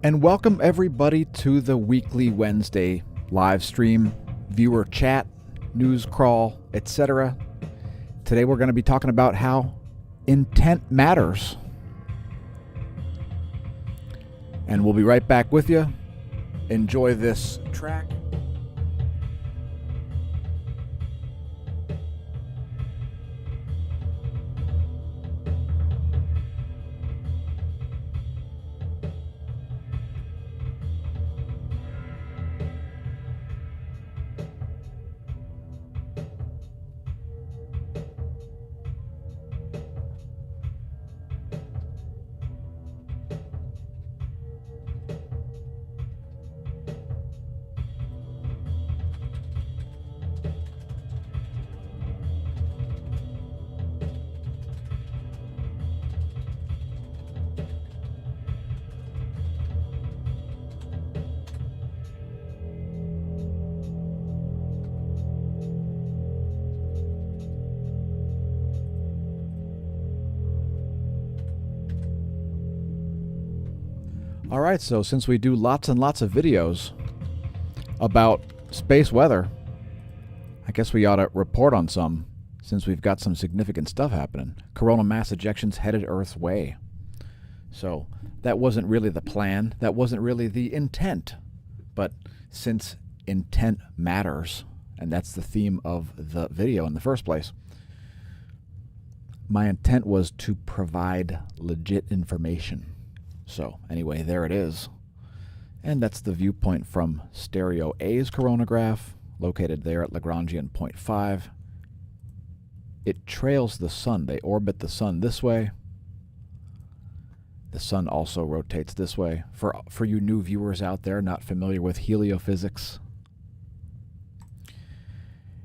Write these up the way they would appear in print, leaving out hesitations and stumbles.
and welcome everybody to the weekly Wednesday live stream, viewer chat, news crawl, etc. Today we're going to be talking about how intent matters. And we'll be right back with you. Enjoy this track. All right, so since we do lots and lots of videos about space weather, I guess we ought to report on some, since we've got some significant stuff happening. Coronal mass ejections headed Earth's way. So that wasn't really the plan. That wasn't really the intent. But since intent matters, and that's the theme of the video in the first place, my intent was to provide legit information. So anyway, there it is. And that's the viewpoint from Stereo A's coronagraph, located there at Lagrangian point 5. It trails the sun. They orbit the sun this way. The sun also rotates this way. For you new viewers out there not familiar with heliophysics.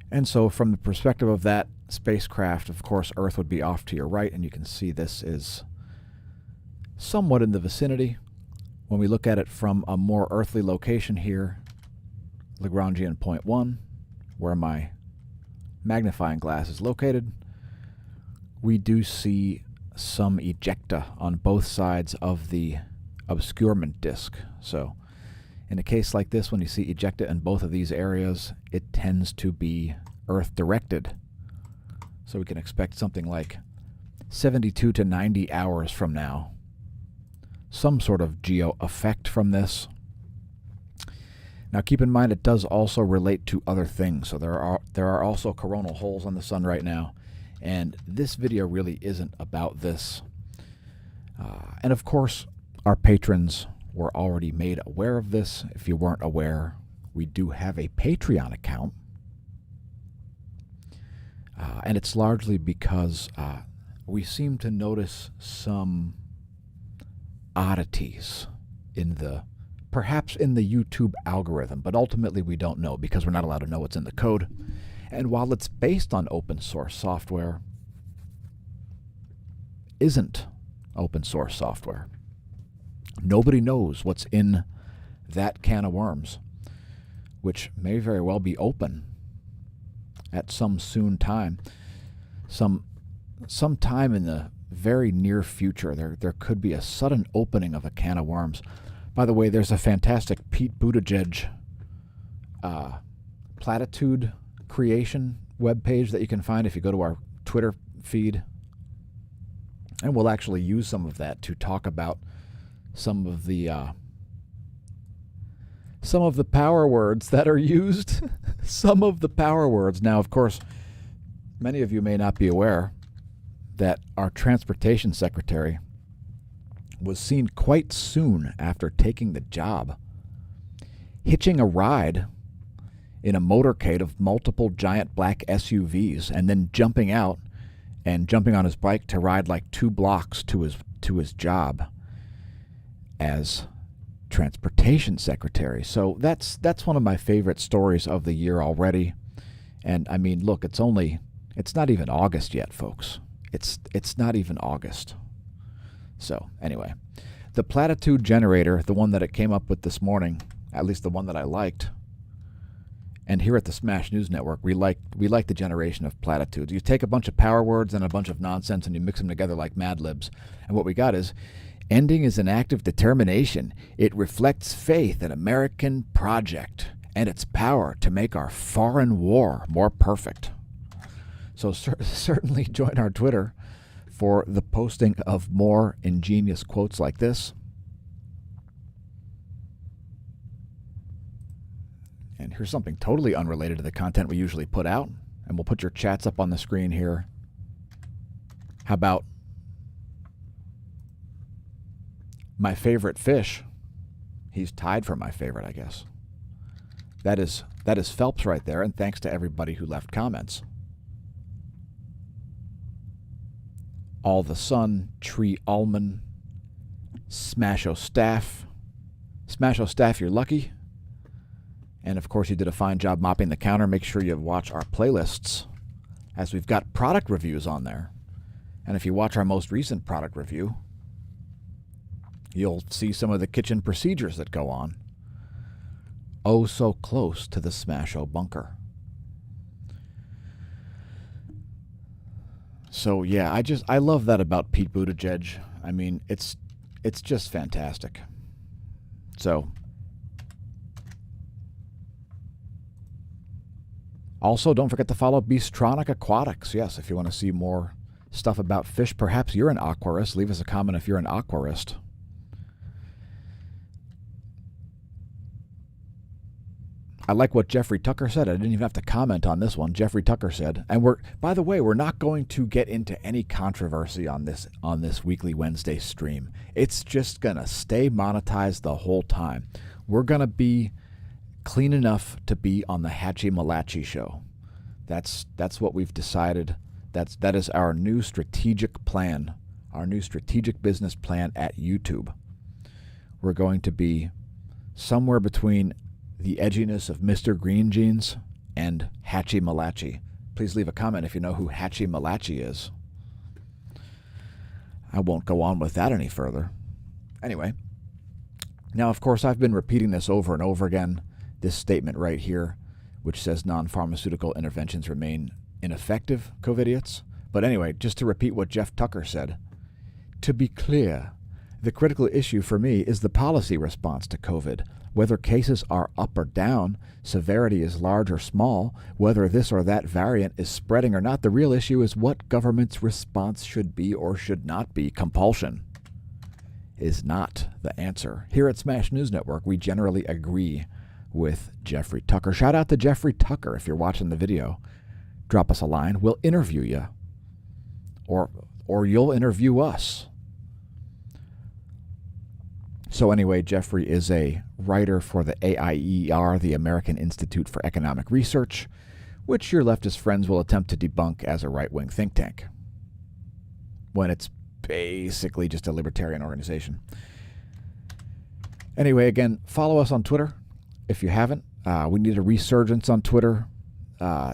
And so from the perspective of that spacecraft, of course, Earth would be off to your right, and you can see this is somewhat in the vicinity. When we look at it from a more earthly location here, Lagrangian point 1, where my magnifying glass is located, we do see some ejecta on both sides of the obscurement disk. So in a case like this, when you see ejecta in both of these areas, it tends to be Earth directed. So we can expect something like 72 to 90 hours from now, some sort of geo effect from this. Now keep in mind it does also relate to other things. So there are also coronal holes on the sun right now, and this video really isn't about this. And of course, our patrons were already made aware of this. If you weren't aware, we do have a Patreon account, and it's largely because we seem to notice some oddities perhaps in the YouTube algorithm, but ultimately we don't know because we're not allowed to know what's in the code. And while it's based on open source software, isn't open source software. Nobody knows what's in that can of worms, which may very well be open at some soon time. Some time in the very near future, there could be a sudden opening of a can of worms. By the way, there's a fantastic Pete Buttigieg platitude creation webpage that you can find if you go to our Twitter feed. And we'll actually use some of that to talk about some of the power words that are used. Some of the power words. Now, of course, many of you may not be aware that our transportation secretary was seen quite soon after taking the job hitching a ride in a motorcade of multiple giant black SUVs and then jumping out and jumping on his bike to ride like 2 blocks to his job as transportation secretary. So that's one of my favorite stories of the year already. And I mean, look, it's not even August yet, folks. It's not even August. So anyway, the platitude generator, the one that it came up with this morning, at least the one that I liked, and here at the Smash News Network, we like the generation of platitudes. You take a bunch of power words and a bunch of nonsense and you mix them together like Mad Libs, and what we got is Ending is an act of determination. It reflects faith in American project and its power to make our foreign war more perfect. So certainly join our Twitter for the posting of more ingenious quotes like this. And here's something totally unrelated to the content we usually put out. And we'll put your chats up on the screen here. How about my favorite fish? He's tied for my favorite, I guess. That is Phelps right there, and thanks to everybody who left comments. All the Sun, Tree Almond, smAsho Staff. smAsho Staff, you're lucky. And of course, you did a fine job mopping the counter. Make sure you watch our playlists, as we've got product reviews on there. And if you watch our most recent product review, you'll see some of the kitchen procedures that go on. Oh, so close to the smAsho bunker. So yeah, I love that about Pete Buttigieg. I mean, it's just fantastic. So also, don't forget to follow Beastronic Aquatics. Yes, if you want to see more stuff about fish, perhaps you're an aquarist. Leave us a comment if you're an aquarist. I like what Jeffrey Tucker said. I didn't even have to comment on this one. Jeffrey Tucker said, and by the way, we're not going to get into any controversy on this weekly Wednesday stream. It's just going to stay monetized the whole time. We're going to be clean enough to be on the Hatchie Malachi show. That's what we've decided. That is our new strategic plan, our new strategic business plan at YouTube. We're going to be somewhere between the edginess of Mr. Green Jeans and Hatchie Malachi. Please leave a comment if you know who Hatchie Malachi is. I won't go on with that any further. Anyway, now of course I've been repeating this over and over again. This statement right here, which says non-pharmaceutical interventions remain ineffective, COVIDiots. But anyway, just to repeat what Jeff Tucker said, to be clear, the critical issue for me is the policy response to COVID. Whether cases are up or down, severity is large or small, whether this or that variant is spreading or not, the real issue is what government's response should be or should not be. Compulsion is not the answer. Here at Smash News Network, we generally agree with Jeffrey Tucker. Shout out to Jeffrey Tucker if you're watching the video. Drop us a line. We'll interview you. Or you'll interview us. So anyway, Jeffrey is a writer for the AIER, the American Institute for Economic Research, which your leftist friends will attempt to debunk as a right-wing think tank, when it's basically just a libertarian organization. Anyway, again, follow us on Twitter if you haven't. We need a resurgence on Twitter.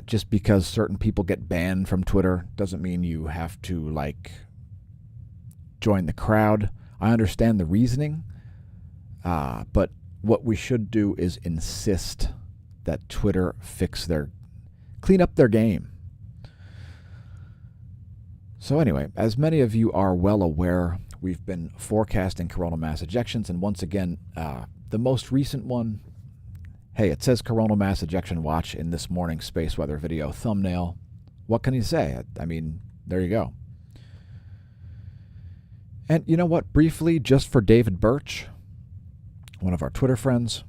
Just because certain people get banned from Twitter doesn't mean you have to, join the crowd. I understand the reasoning. But what we should do is insist that Twitter clean up their game. So anyway, as many of you are well aware, we've been forecasting coronal mass ejections, and once again, the most recent one, hey, it says coronal mass ejection watch in this morning's space weather video thumbnail. What can you say? I mean, there you go. And you know what? Briefly, just for David Birch, one of our Twitter friends,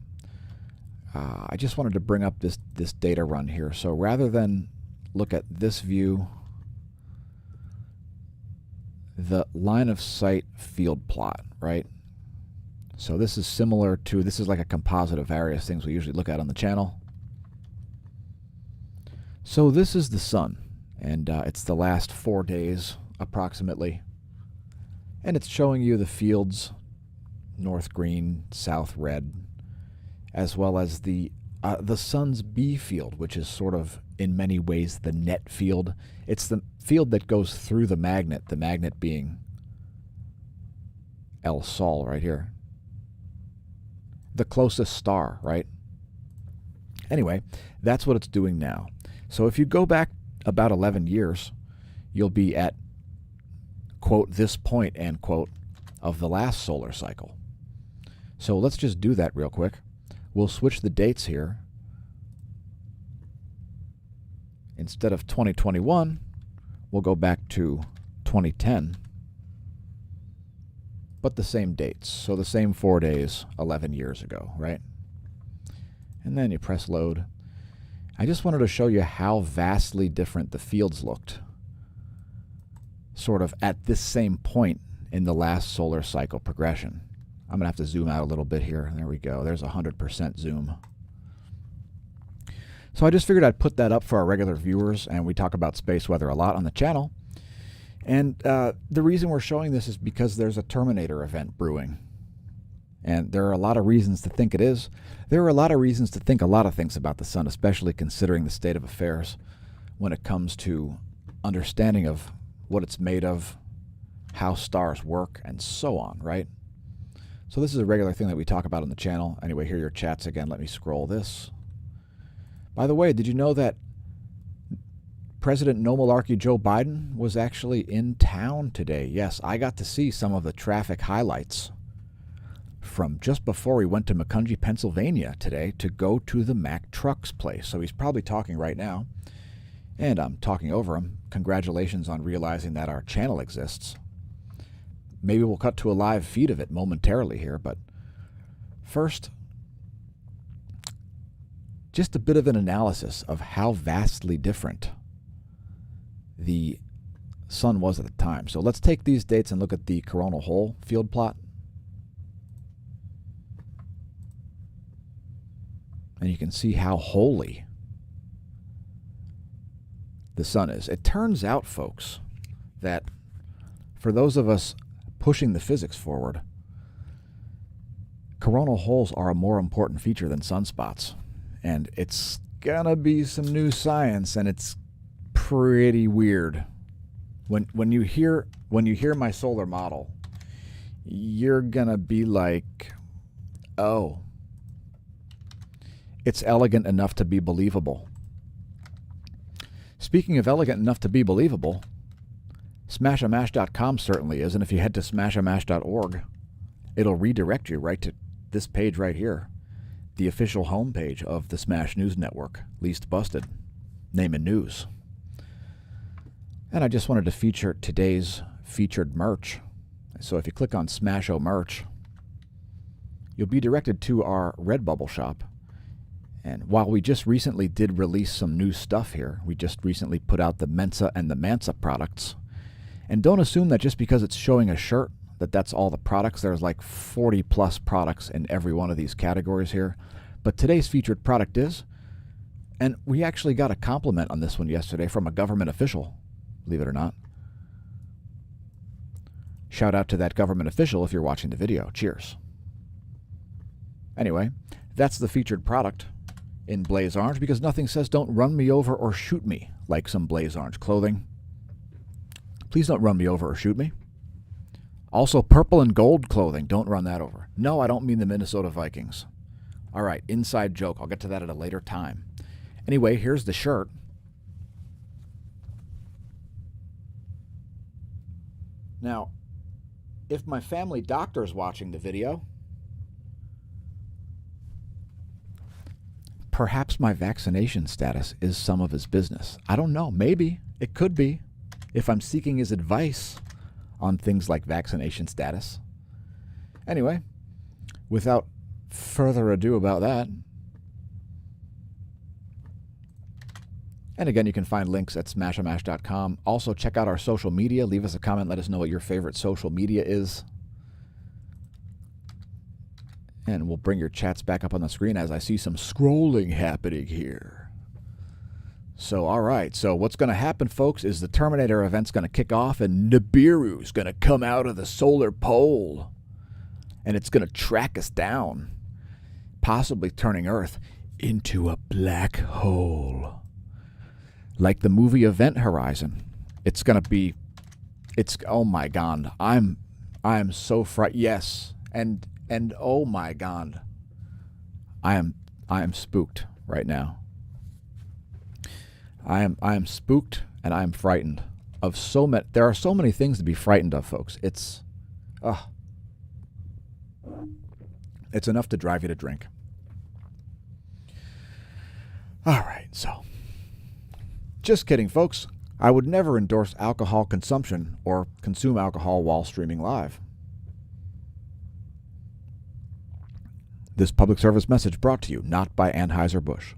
I just wanted to bring up this data run here. So rather than look at this view, the line of sight field plot, right? So this is similar to, this is like a composite of various things we usually look at on the channel. So this is the sun, and it's the last 4 days approximately. And it's showing you the fields, north green, south red, as well as the sun's B field, which is sort of in many ways the net field. It's the field that goes through the magnet being El Sol right here. The closest star, right? Anyway, that's what it's doing now. So if you go back about 11 years, you'll be at, quote, this point, end quote, of the last solar cycle. So let's just do that real quick. We'll switch the dates here. Instead of 2021, we'll go back to 2010, but the same dates. So the same 4 days, 11 years ago, right? And then you press load. I just wanted to show you how vastly different the fields looked, sort of at this same point in the last solar cycle progression. I'm going to have to zoom out a little bit here. There we go. There's 100% zoom. So I just figured I'd put that up for our regular viewers, and we talk about space weather a lot on the channel. And the reason we're showing this is because there's a Terminator event brewing. And there are a lot of reasons to think it is. There are a lot of reasons to think a lot of things about the sun, especially considering the state of affairs when it comes to understanding of what it's made of, how stars work, and so on, right? So this is a regular thing that we talk about on the channel. Anyway, here are your chats again. Let me scroll this. By the way, did you know that President No Malarkey Joe Biden was actually in town today? Yes, I got to see some of the traffic highlights from just before he went to Macungie, Pennsylvania today to go to the Mack Trucks place. So he's probably talking right now, and I'm talking over him. Congratulations on realizing that our channel exists. Maybe we'll cut to a live feed of it momentarily here, but first, just a bit of an analysis of how vastly different the sun was at the time. So let's take these dates and look at the coronal hole field plot. And you can see how holy the sun is. It turns out, folks, that for those of us pushing the physics forward, coronal holes are a more important feature than sunspots. And it's gonna be some new science, and it's pretty weird. When you hear my solar model, you're gonna be like, oh, it's elegant enough to be believable. Speaking of elegant enough to be believable, smAshomash.com certainly is, and if you head to smAshomash.org, it'll redirect you right to this page right here, the official homepage of the Smash News Network, Least Busted, Name and News. And I just wanted to feature today's featured merch. So if you click on smAsho merch, you'll be directed to our Redbubble shop. And while we just recently did release some new stuff here, we just recently put out the Mensa and the Mansa products. And don't assume that just because it's showing a shirt that that's all the products. There's like 40 plus products in every one of these categories here. But today's featured product is, and we actually got a compliment on this one yesterday from a government official, believe it or not. Shout out to that government official if you're watching the video. Cheers. Anyway, that's the featured product in Blaze Orange, because nothing says don't run me over or shoot me like some Blaze Orange clothing. Please don't run me over or shoot me. Also, purple and gold clothing. Don't run that over. No, I don't mean the Minnesota Vikings. All right, inside joke. I'll get to that at a later time. Anyway, here's the shirt. Now, if my family doctor is watching the video, perhaps my vaccination status is some of his business. I don't know. Maybe. It could be. If I'm seeking his advice on things like vaccination status. Anyway, without further ado about that, and again, you can find links at smAshomash.com. Also, check out our social media. Leave us a comment. Let us know what your favorite social media is. And we'll bring your chats back up on the screen as I see some scrolling happening here. So, all right. So what's going to happen, folks, is the Terminator event's going to kick off, and Nibiru's going to come out of the solar pole. And it's going to track us down, possibly turning Earth into a black hole. Like the movie Event Horizon. It's going to be, oh my God. I'm so frightened. Yes. And oh my God. I am spooked right now. I am spooked, and I am frightened of so many. There are so many things to be frightened of, folks. It's It's enough to drive you to drink. All right, so just kidding, folks. I would never endorse alcohol consumption or consume alcohol while streaming live. This public service message brought to you not by Anheuser-Busch.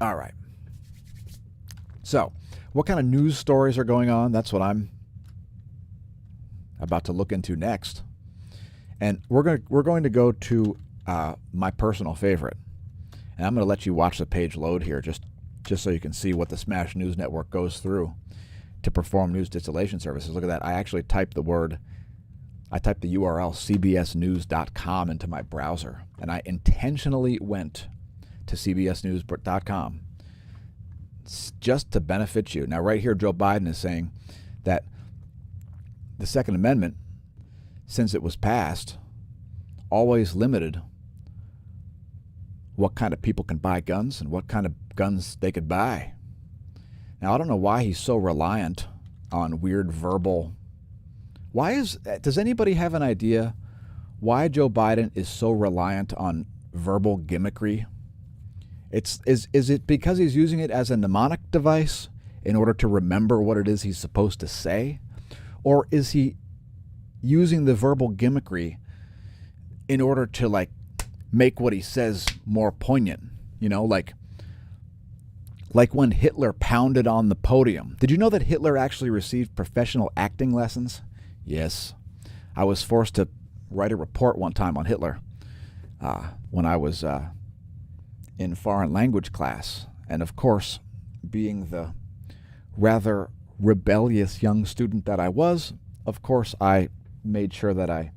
All right. So, what kind of news stories are going on? That's what I'm about to look into next. And we're going to go to my personal favorite. And I'm going to let you watch the page load here just so you can see what the smAsho News Network goes through to perform news distillation services. Look at that. I actually typed the URL cbsnews.com into my browser. And I intentionally went to cbsnews.com just to benefit you. Now, right here, Joe Biden is saying that the Second Amendment, since it was passed, always limited what kind of people can buy guns and what kind of guns they could buy. Now, I don't know why he's so reliant on weird verbal. Does anybody have an idea why Joe Biden is so reliant on verbal gimmickry? Is it because he's using it as a mnemonic device in order to remember what it is he's supposed to say? Or is he using the verbal gimmickry in order to make what he says more poignant? You know, like when Hitler pounded on the podium. Did you know that Hitler actually received professional acting lessons? Yes. I was forced to write a report one time on Hitler when I was in foreign language class. And of course, being the rather rebellious young student that I was, of course, I made sure that I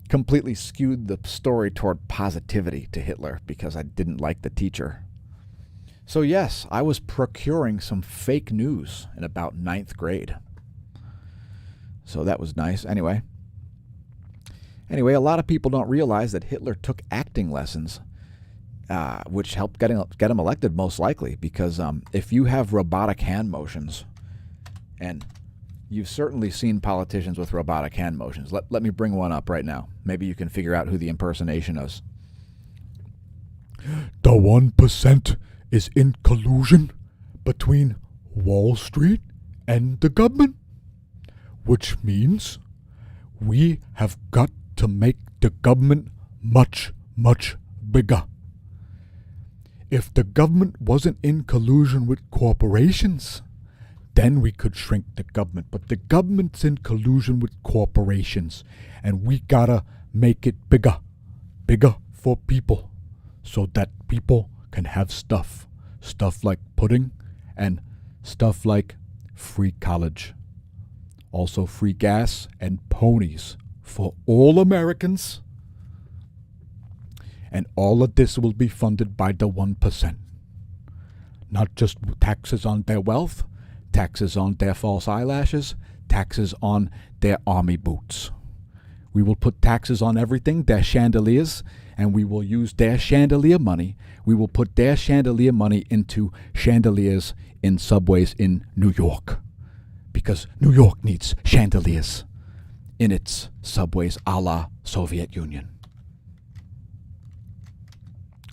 completely skewed the story toward positivity to Hitler because I didn't like the teacher. So yes, I was procuring some fake news in about 9th grade. So that was nice. Anyway, a lot of people don't realize that Hitler took acting lessons, which helped get him elected most likely, because if you have robotic hand motions, and you've certainly seen politicians with robotic hand motions. Let me bring one up right now. Maybe you can figure out who the impersonation is. The 1% is in collusion between Wall Street and the government, which means we have got to make the government much, much bigger. If the government wasn't in collusion with corporations, then we could shrink the government. But the government's in collusion with corporations, and we gotta make it bigger. Bigger for people, so that people can have stuff. Stuff like pudding and stuff like free college. Also free gas and ponies for all Americans. And all of this will be funded by the 1%. Not just taxes on their wealth, taxes on their false eyelashes, taxes on their army boots. We will put taxes on everything, their chandeliers, and we will use their chandelier money. We will put their chandelier money into chandeliers in subways in New York. Because New York needs chandeliers in its subways a la Soviet Union.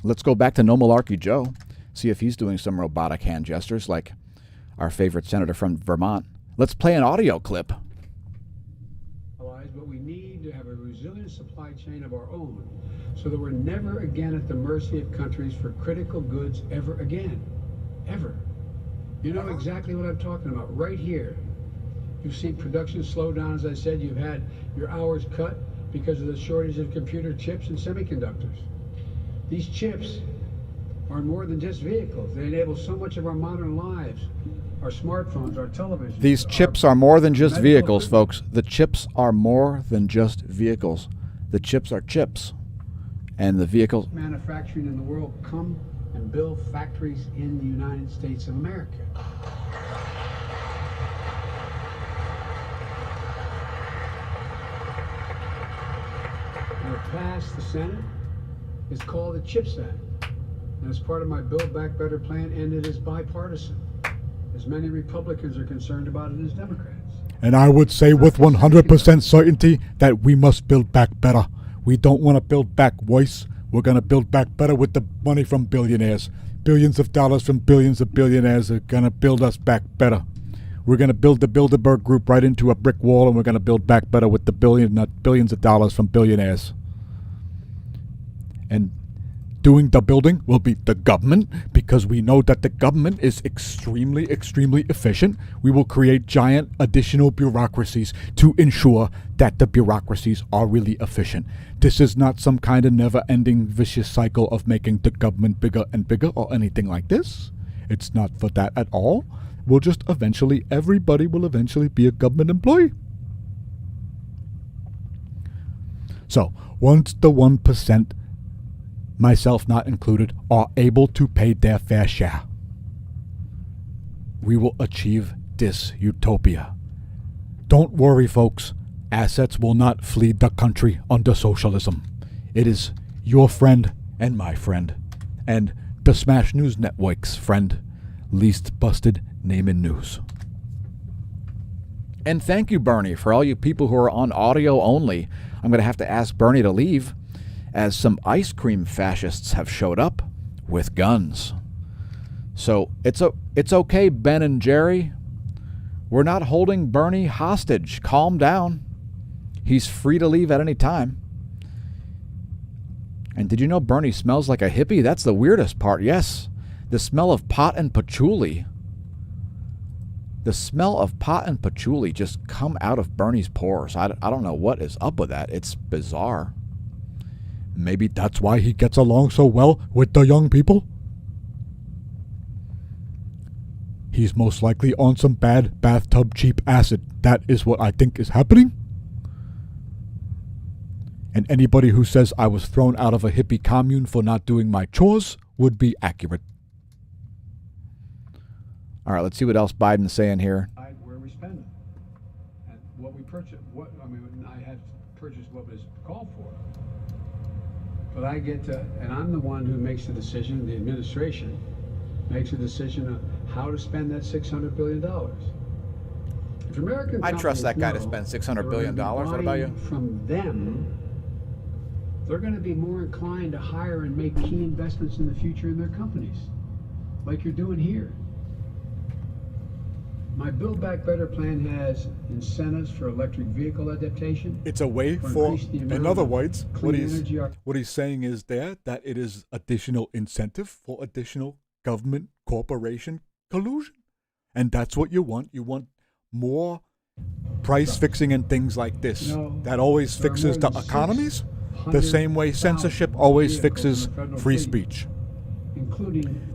Let's go back to No Malarkey Joe, see if he's doing some robotic hand gestures like our favorite senator from Vermont. Let's play an audio clip. But we need to have a resilient supply chain of our own so that we're never again at the mercy of countries for critical goods ever again. Ever. You know exactly what I'm talking about right here. You've seen production slow down, as I said. You've had your hours cut because of the shortage of computer chips and semiconductors. These chips are more than just vehicles. They enable so much of our modern lives. Our smartphones, our televisions. These chips are more than just vehicles, folks. The chips are more than just vehicles. The chips are chips. And the vehicles... manufacturing in the world come and build factories in the United States of America. And it passed the Senate. It's called the CHIPS Act. And as part of my Build Back Better plan, and it is bipartisan. As many Republicans are concerned about it as Democrats. And I would say with 100% certainty that we must build back better. We don't want to build back worse. We're going to build back better with the money from billionaires. Billions of dollars from billions of billionaires are going to build us back better. We're going to build the Bilderberg Group right into a brick wall, and we're going to build back better with the billions of dollars from billionaires. And doing the building will be the government, because we know that the government is extremely, extremely efficient. We will create giant additional bureaucracies to ensure that the bureaucracies are really efficient. This is not some kind of never-ending vicious cycle of making the government bigger and bigger or anything like this. It's not for that at all. We'll just everybody will eventually be a government employee. So, once the 1%, myself not included, are able to pay their fair share, we will achieve this utopia. Don't worry, folks. Assets will not flee the country under socialism. It is your friend and my friend, and the Smash News Network's friend, least busted name in news. And thank you, Bernie, for all you people who are on audio only. I'm going to have to ask Bernie to leave, as some ice cream fascists have showed up with guns. So it's okay, Ben and Jerry. We're not holding Bernie hostage. Calm down. He's free to leave at any time. And did you know Bernie smells like a hippie? That's the weirdest part. Yes, the smell of pot and patchouli. The smell of pot and patchouli just come out of Bernie's pores. I don't know what is up with that. It's bizarre. Maybe that's why he gets along so well with the young people. He's most likely on some bad bathtub cheap acid. That is what I think is happening. And anybody who says I was thrown out of a hippie commune for not doing my chores would be accurate. All right, let's see what else Biden's saying here. Where we spend it and what we purchase. I had purchased what was called for, but I get to, and I'm the one who makes the decision. The administration makes a decision of how to spend that $600 billion. If American I trust that guy to know spend $600 billion. What about you? From them, they're going to be more inclined to hire and make key investments in the future in their companies, like you're doing here. My Build Back Better plan has incentives for electric vehicle adaptation. It's a way for, in other words, what he's saying is there that it is additional incentive for additional government corporation collusion. And that's what you want. You want more price fixing and things like this. That always fixes the economies, the same way censorship always fixes free speech.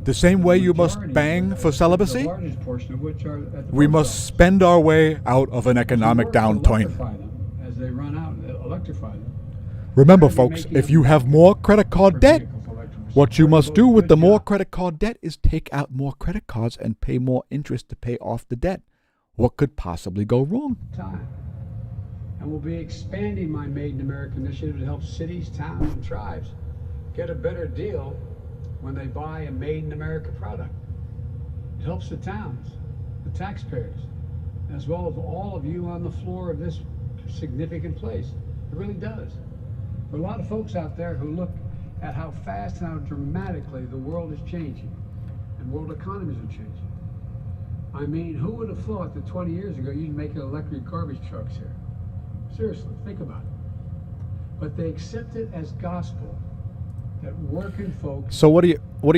The same way you must bang for celibacy, we must spend our way out of an economic downturn. Remember, folks, if you have more credit card debt, what you must do with the more credit card debt is take out more credit cards and pay more interest to pay off the debt. What could possibly go wrong? And we'll be expanding my Made in America initiative to help cities, towns, and tribes get a better deal when they buy a Made in America product. It helps the towns, the taxpayers, as well as all of you on the floor of this significant place. It really does. There are a lot of folks out there who look at how fast and how dramatically the world is changing and world economies are changing. I mean, who would have thought that 20 years ago you'd make electric garbage trucks here? Seriously, think about it. But they accept it as gospel that working folks. So what do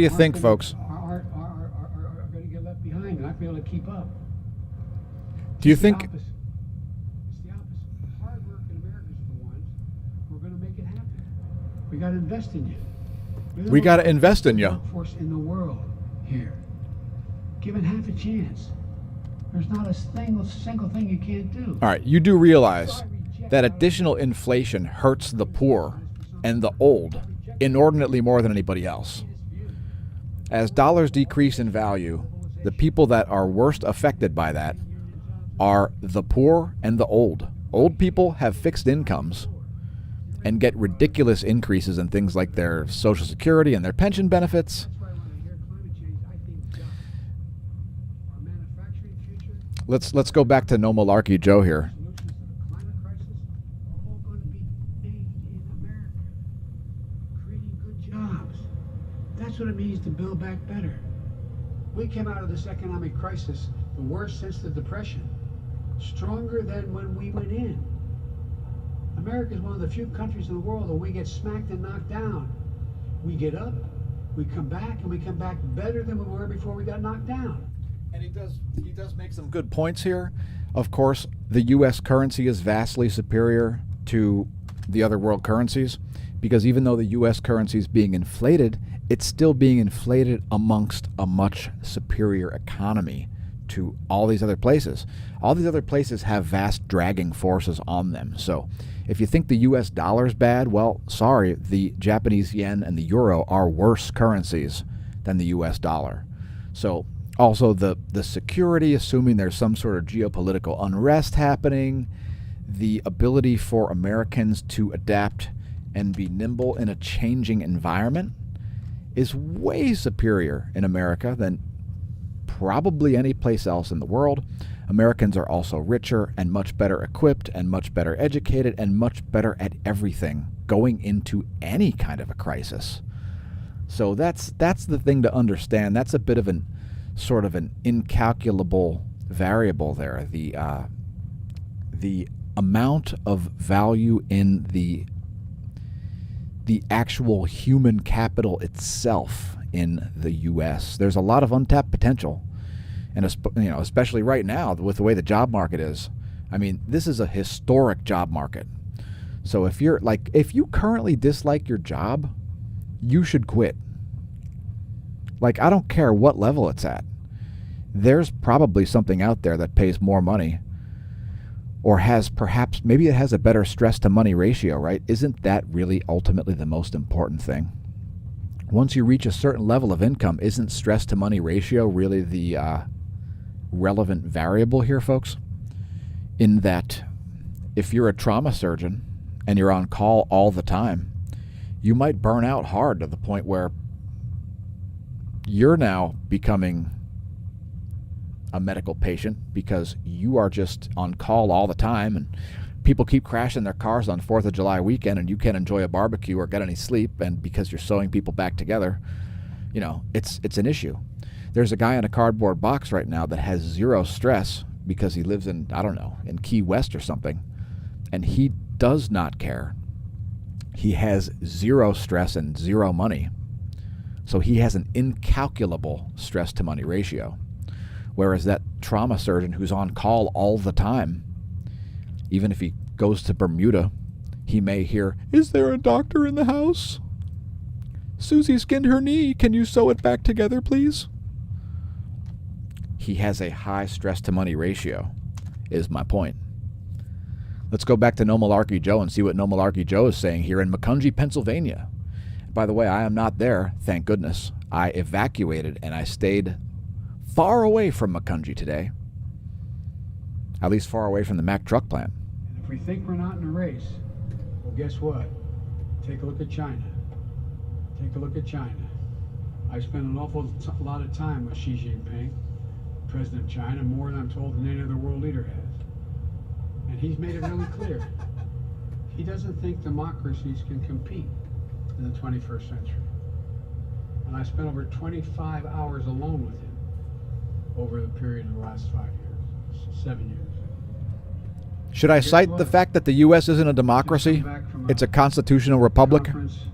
you think, folks? Are going to get left behind and not be able to keep up. Do you think? It's the opposite. Hard-working Americans are the ones who are going to make it happen. We got to invest in you. We got to invest in you. Workforce in the world here. Given half a chance. There's not a single thing you can't do. All right, you do realize that additional inflation hurts the poor and the old inordinately more than anybody else. As dollars decrease in value, the people that are worst affected by that are the poor and the old. Old people have fixed incomes and get ridiculous increases in things like their Social Security and their pension benefits. Let's go back to No Malarkey Joe here. Solutions to the climate crisis are all going to be made in America, creating good jobs. That's what it means to build back better. We came out of this economic crisis the worst since the Depression, stronger than when we went in. America is one of the few countries in the world where we get smacked and knocked down. We get up, we come back, and we come back better than we were before we got knocked down. And he does make some good points here. Of course, the U.S. currency is vastly superior to the other world currencies, because even though the U.S. currency is being inflated, it's still being inflated amongst a much superior economy to all these other places. All these other places have vast dragging forces on them. So if you think the U.S. dollar's bad, well, sorry, the Japanese yen and the euro are worse currencies than the U.S. dollar. So also the security, assuming there's some sort of geopolitical unrest happening, the ability for Americans to adapt and be nimble in a changing environment is way superior in America than probably any place else in the world. Americans are also richer and much better equipped and much better educated and much better at everything going into any kind of a crisis. So that's the thing to understand. That's a bit of an sort of an incalculable variable there. The amount of value in the actual human capital itself in the U.S. There's a lot of untapped potential, and especially right now with the way the job market is. I mean, this is a historic job market. So if you currently dislike your job, you should quit. Like, I don't care what level it's at. There's probably something out there that pays more money, or maybe it has a better stress to money ratio, right? Isn't that really ultimately the most important thing? Once you reach a certain level of income, isn't stress to money ratio really the relevant variable here, folks? In that if you're a trauma surgeon and you're on call all the time, you might burn out hard to the point where you're now becoming a medical patient because you are just on call all the time, and people keep crashing their cars on 4th of July weekend, and you can't enjoy a barbecue or get any sleep, and because you're sewing people back together, it's an issue. There's a guy in a cardboard box right now that has zero stress because he lives in, I don't know, in Key West or something, and he does not care. He has zero stress and zero money, so he has an incalculable stress to money ratio. Whereas that trauma surgeon who's on call all the time, even if he goes to Bermuda, he may hear, "Is there a doctor in the house? Susie skinned her knee. Can you sew it back together, please?" He has a high stress to money ratio, is my point. Let's go back to No Malarkey Joe and see what No Malarkey Joe is saying here in Macungie, Pennsylvania. By the way, I am not there, thank goodness. I evacuated and I stayed far away from Macungie today. At least far away from the Mack truck plant. And if we think we're not in a race, well, guess what? Take a look at China. Take a look at China. I spent an awful lot of time with Xi Jinping, president of China, more than I'm told than any other world leader has. And he's made it really clear. He doesn't think democracies can compete in the 21st century. And I spent over 25 hours alone with him over the period of the last 5 years, 7 years. Should I cite the fact that the U.S. isn't a democracy? It's a constitutional republic? Conference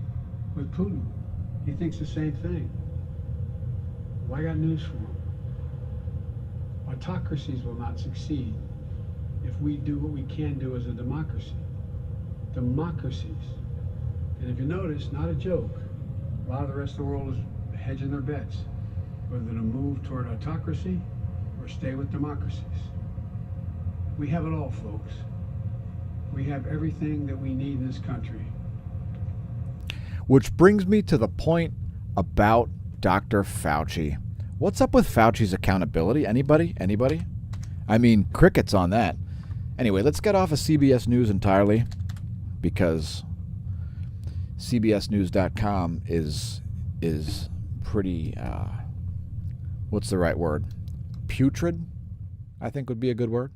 with Putin. He thinks the same thing. Well, I got news for him. Autocracies will not succeed if we do what we can do as a democracy. Democracies. And if you notice, not a joke, a lot of the rest of the world is hedging their bets, whether to move toward autocracy or stay with democracies. We have it all, folks. We have everything that we need in this country. Which brings me to the point about Dr. Fauci. What's up with Fauci's accountability? Anybody? I mean, crickets on that. Anyway, let's get off of CBS News entirely, because CBSNews.com is pretty, what's the right word? Putrid? I think would be a good word.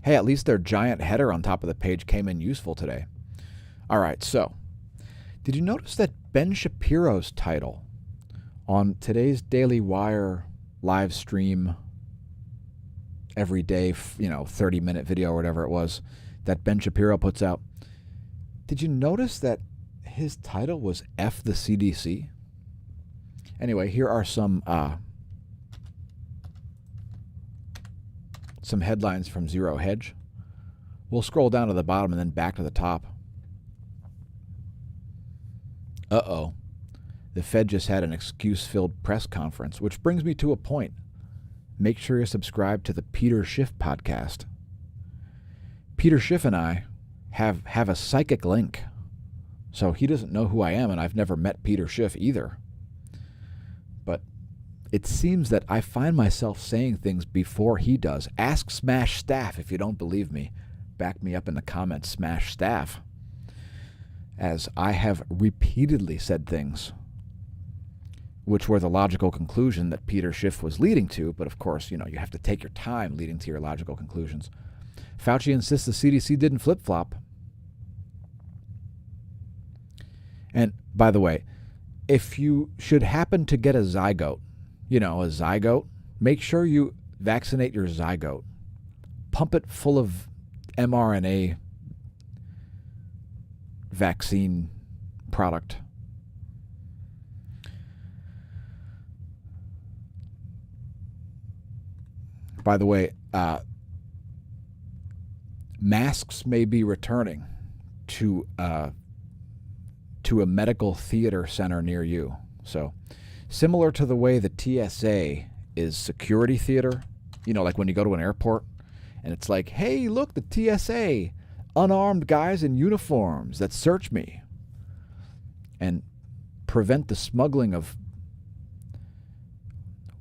Hey, at least their giant header on top of the page came in useful today. All right, so did you notice that Ben Shapiro's title on today's Daily Wire live stream every day, 30-minute video or whatever it was that Ben Shapiro puts out, did you notice that his title was F the CDC? Anyway, here are some headlines from Zero Hedge. We'll scroll down to the bottom and then back to the top. Uh-oh. The Fed just had an excuse-filled press conference, which brings me to a point. Make sure you subscribe to the Peter Schiff podcast. Peter Schiff and I have a psychic link. So he doesn't know who I am, and I've never met Peter Schiff either. But it seems that I find myself saying things before he does. Ask Smash Staff if you don't believe me. Back me up in the comments, Smash Staff. As I have repeatedly said things which were the logical conclusion that Peter Schiff was leading to, but of course, you have to take your time leading to your logical conclusions. Fauci insists the CDC didn't flip-flop. And by the way, if you should happen to get a zygote, make sure you vaccinate your zygote. Pump it full of mRNA vaccine product. By the way, masks may be returning to a medical theater center near you. So, similar to the way the TSA is security theater, like when you go to an airport and it's like, hey, look, the TSA, unarmed guys in uniforms that search me and prevent the smuggling of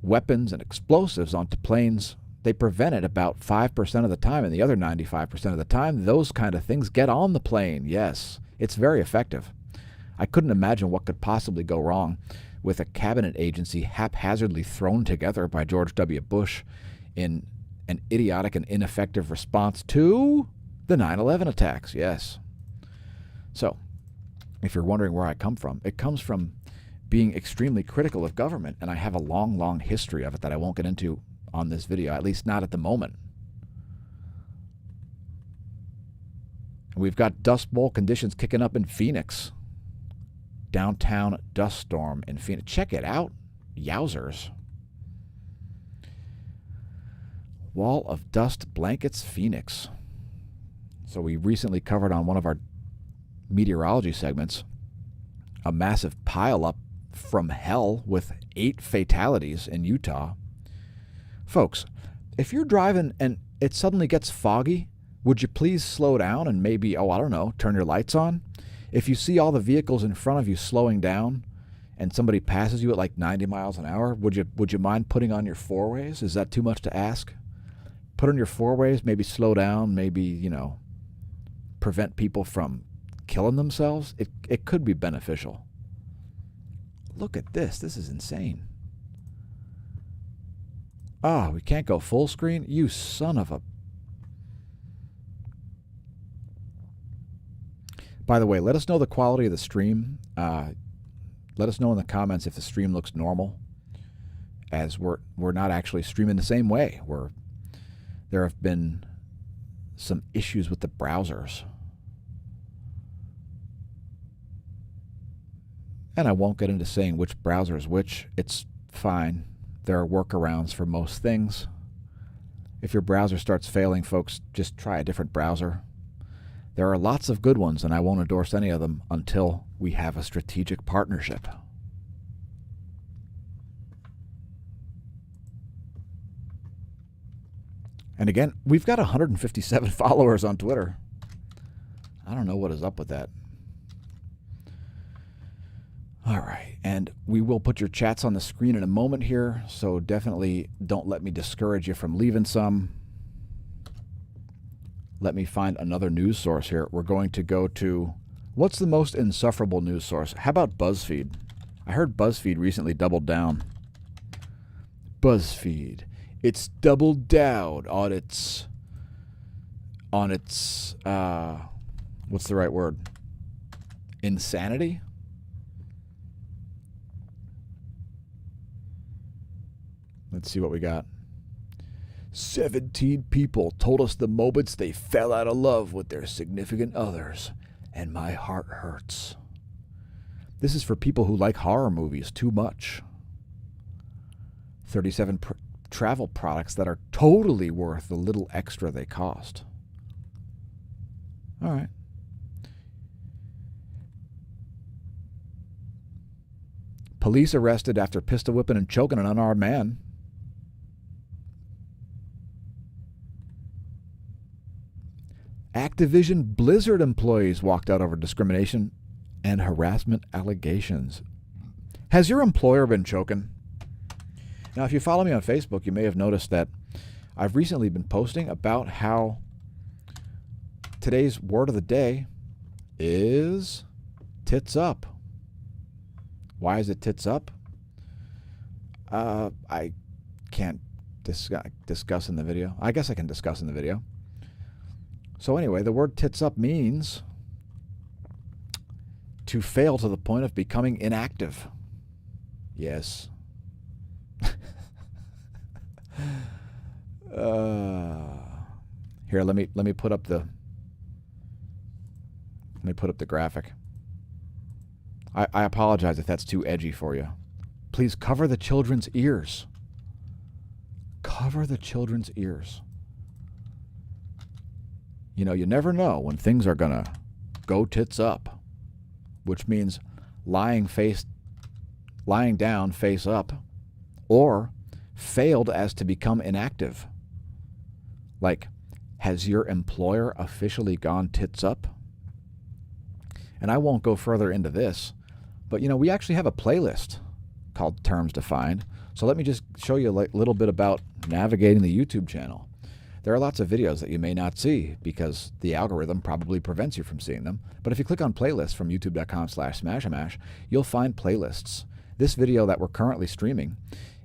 weapons and explosives onto planes. They prevent it about 5% of the time, and the other 95% of the time, those kind of things get on the plane. Yes, it's very effective. I couldn't imagine what could possibly go wrong with a cabinet agency haphazardly thrown together by George W. Bush in an idiotic and ineffective response to the 9/11 attacks. Yes. So, if you're wondering where I come from, it comes from being extremely critical of government, and I have a long, long history of it that I won't get into on this video, at least not at the moment. We've got Dust Bowl conditions kicking up in Phoenix. Downtown dust storm in Phoenix. Check it out. Yowzers. Wall of dust blankets Phoenix. So we recently covered on one of our meteorology segments a massive pileup from hell with 8 fatalities in Utah. Folks, if you're driving and it suddenly gets foggy, would you please slow down and maybe, turn your lights on? If you see all the vehicles in front of you slowing down and somebody passes you at like 90 miles an hour, would you mind putting on your four-ways? Is that too much to ask? Put on your four-ways, maybe slow down, maybe, prevent people from killing themselves. It could be beneficial. Look at this. This is insane. Oh, we can't go full screen? You son of a... By the way, let us know the quality of the stream. Let us know in the comments if the stream looks normal, as we're not actually streaming the same way. There have been some issues with the browsers. And I won't get into saying which browser is which. It's fine. There are workarounds for most things. If your browser starts failing, folks, just try a different browser. There are lots of good ones, and I won't endorse any of them until we have a strategic partnership. And again, we've got 157 followers on Twitter. I don't know what is up with that. All right, and we will put your chats on the screen in a moment here, so definitely don't let me discourage you from leaving some. Let me find another news source here. We're going to go to, what's the most insufferable news source? How about BuzzFeed? I heard BuzzFeed recently doubled down. BuzzFeed. It's doubled down on its what's the right word? Insanity? Let's see what we got. 17 people told us the moments they fell out of love with their significant others, and my heart hurts. This is for people who like horror movies too much. 37 travel products that are totally worth the little extra they cost. All right. Police arrested after pistol whipping and choking an unarmed man. Activision Blizzard employees walked out over discrimination and harassment allegations. Has your employer been choking? Now, if you follow me on Facebook, you may have noticed that I've recently been posting about how today's word of the day is tits up. Why is it tits up? I can't discuss in the video. I guess I can discuss in the video. So anyway, the word tits up means to fail to the point of becoming inactive. Yes. Here, let me put up the graphic. I apologize if that's too edgy for you. Please cover the children's ears. Cover the children's ears. You know, you never know when things are gonna go tits up, which means lying down face up, or failed as to become inactive. Like, has your employer officially gone tits up? And I won't go further into this, but you know, we actually have a playlist called Terms Defined. So let me just show you a little bit about navigating the YouTube channel. There are lots of videos that you may not see because the algorithm probably prevents you from seeing them. But if you click on playlists from youtube.com/smAsho, you'll find playlists. This video that we're currently streaming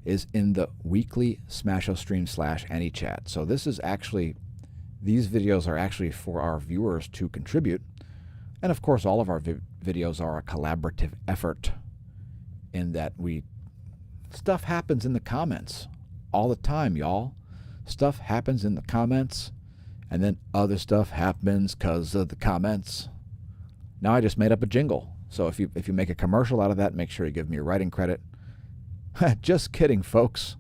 is in the weekly smAsho stream /AnyChat. So this is actually, these videos are actually for our viewers to contribute. And of course, all of our videos are a collaborative effort in that stuff happens in the comments all the time, y'all. Stuff happens in the comments, and then other stuff happens because of the comments. Now I just made up a jingle. So if you make a commercial out of that, make sure you give me a writing credit. Just kidding, folks.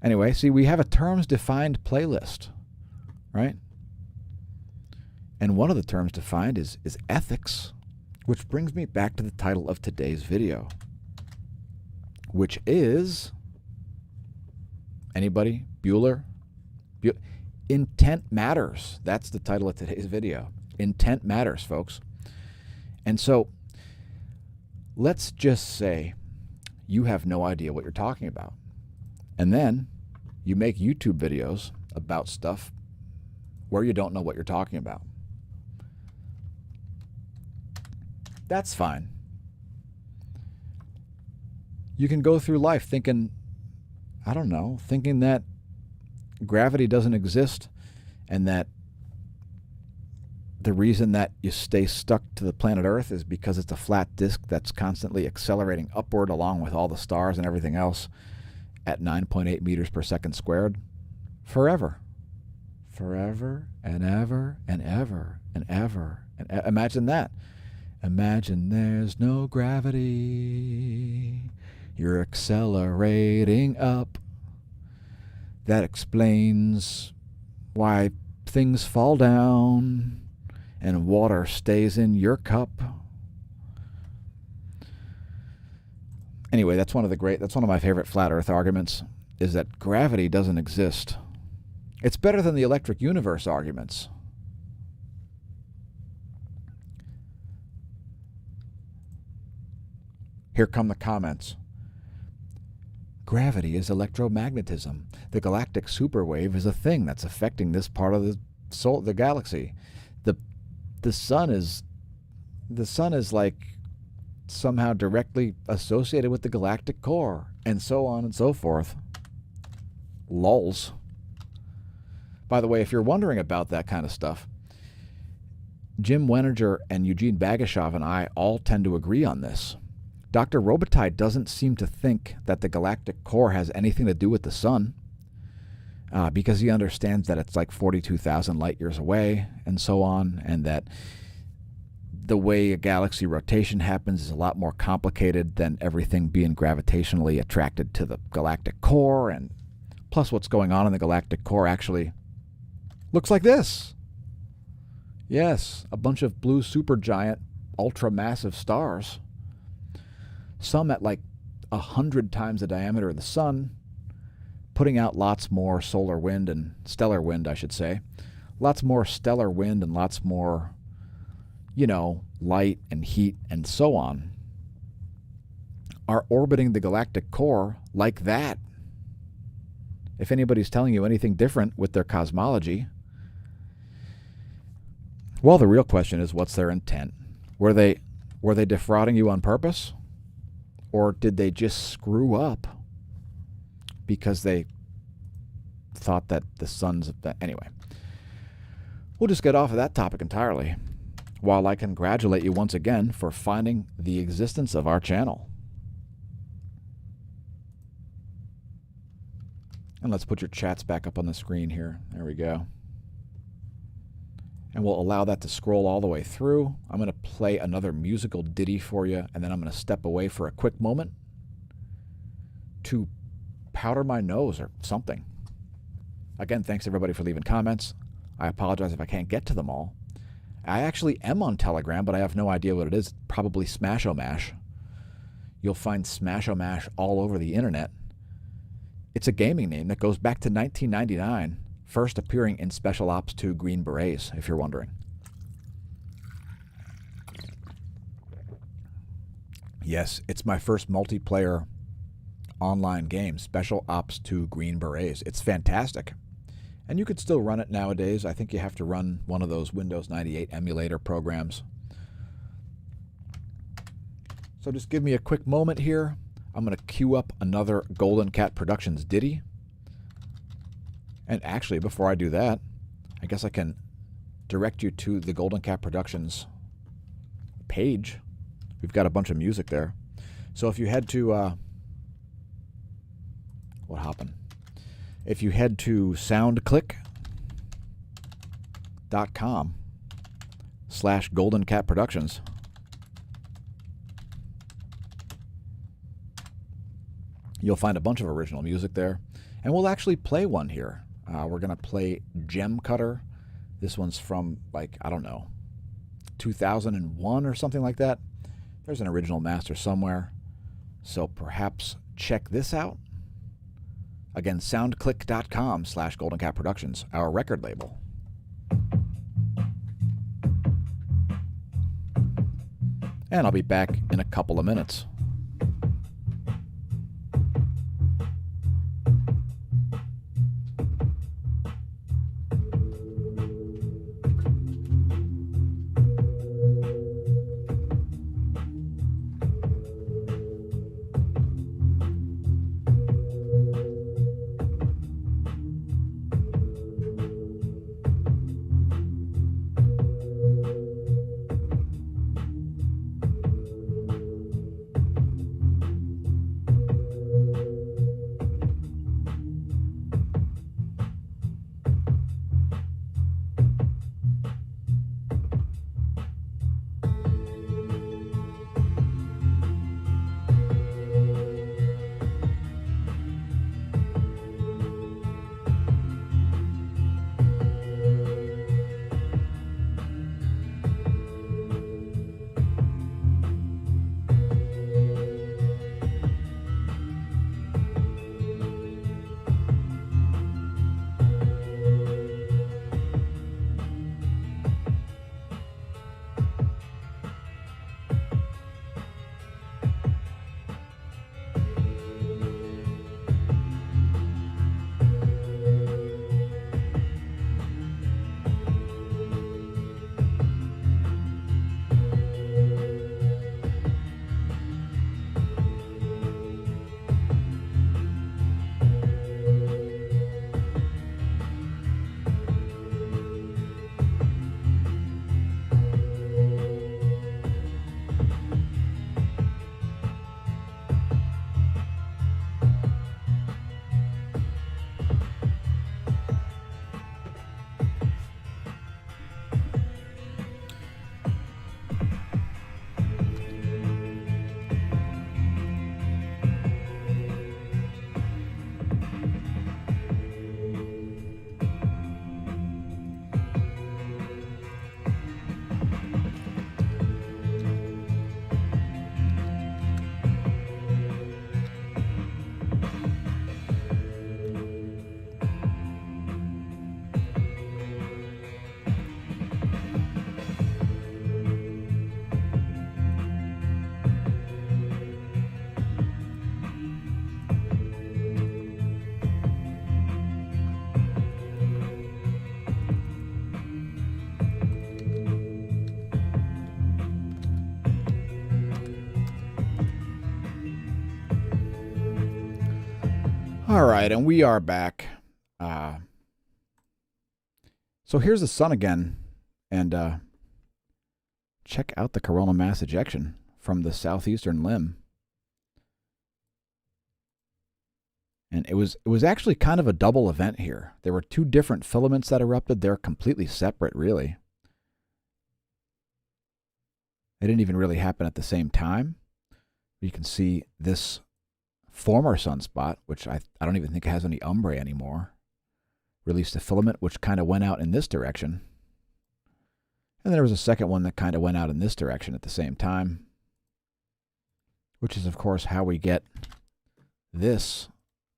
Anyway, see, we have a terms defined playlist, right? And one of the terms defined is ethics, which brings me back to the title of today's video, which is, anybody? Bueller? Intent matters. That's the title of today's video. Intent matters, folks. And so let's just say you have no idea what you're talking about. And then you make YouTube videos about stuff where you don't know what you're talking about. That's fine. You can go through life thinking, I don't know, thinking that gravity doesn't exist and that the reason that you stay stuck to the planet Earth is because it's a flat disk that's constantly accelerating upward along with all the stars and everything else at 9.8 meters per second squared forever. Forever and ever and ever and ever. And imagine that. Imagine there's no gravity. You're accelerating up. That explains why things fall down and water stays in your cup. Anyway, that's one of my favorite flat earth arguments, is that gravity doesn't exist. It's better than the electric universe arguments. Here come the comments. Gravity is electromagnetism. The galactic superwave is a thing that's affecting this part of the galaxy. The sun is like somehow directly associated with the galactic core, and so on and so forth. Lulz. By the way, if you're wondering about that kind of stuff, Jim Weninger and Eugene Bagashov and I all tend to agree on this. Dr. Robitaille doesn't seem to think that the galactic core has anything to do with the sun, because he understands that it's like 42,000 light years away and so on, and that the way a galaxy rotation happens is a lot more complicated than everything being gravitationally attracted to the galactic core, and plus what's going on in the galactic core actually looks like this. Yes, a bunch of blue supergiant, ultra-massive stars. Some at like 100 times the diameter of the sun, putting out lots more solar wind and stellar wind, I should say. Lots more stellar wind and lots more, light and heat and so on, are orbiting the galactic core like that. If anybody's telling you anything different with their cosmology, well, the real question is, what's their intent? Were they defrauding you on purpose? Or did they just screw up because they thought that the sun's... Anyway, we'll just get off of that topic entirely, while I congratulate you once again for finding the existence of our channel. And let's put your chats back up on the screen here. There we go. And we'll allow that to scroll all the way through. I'm going to play another musical ditty for you, and then I'm going to step away for a quick moment to powder my nose or something. Again, thanks everybody for leaving comments. I apologize if I can't get to them all. I actually am on Telegram, but I have no idea what it is. Probably smAsho. You'll find smAsho all over the internet. It's a gaming name that goes back to 1999. First appearing in Special Ops 2 Green Berets, if you're wondering. Yes, it's my first multiplayer online game, Special Ops 2 Green Berets. It's fantastic. And you could still run it nowadays. I think you have to run one of those Windows 98 emulator programs. So just give me a quick moment here. I'm going to queue up another Golden Cat Productions ditty. And actually, before I do that, I guess I can direct you to the Golden Cat Productions page. We've got a bunch of music there. So if you head to... what happened? If you head to soundclick.com/Golden Cat Productions, you'll find a bunch of original music there. And we'll actually play one here. We're going to play Gem Cutter. This one's from, 2001 or something like that. There's an original master somewhere. So perhaps check this out. Again, soundclick.com/Golden Cat Productions, our record label. And I'll be back in a couple of minutes. All right, and we are back. So here's the sun again, and check out the coronal mass ejection from the southeastern limb. And it was actually kind of a double event here. There were two different filaments that erupted. They're completely separate, really. They didn't even really happen at the same time. You can see this former sunspot, which I don't even think has any umbrae anymore, released a filament which kind of went out in this direction. And there was a second one that kind of went out in this direction at the same time, which is, of course, how we get this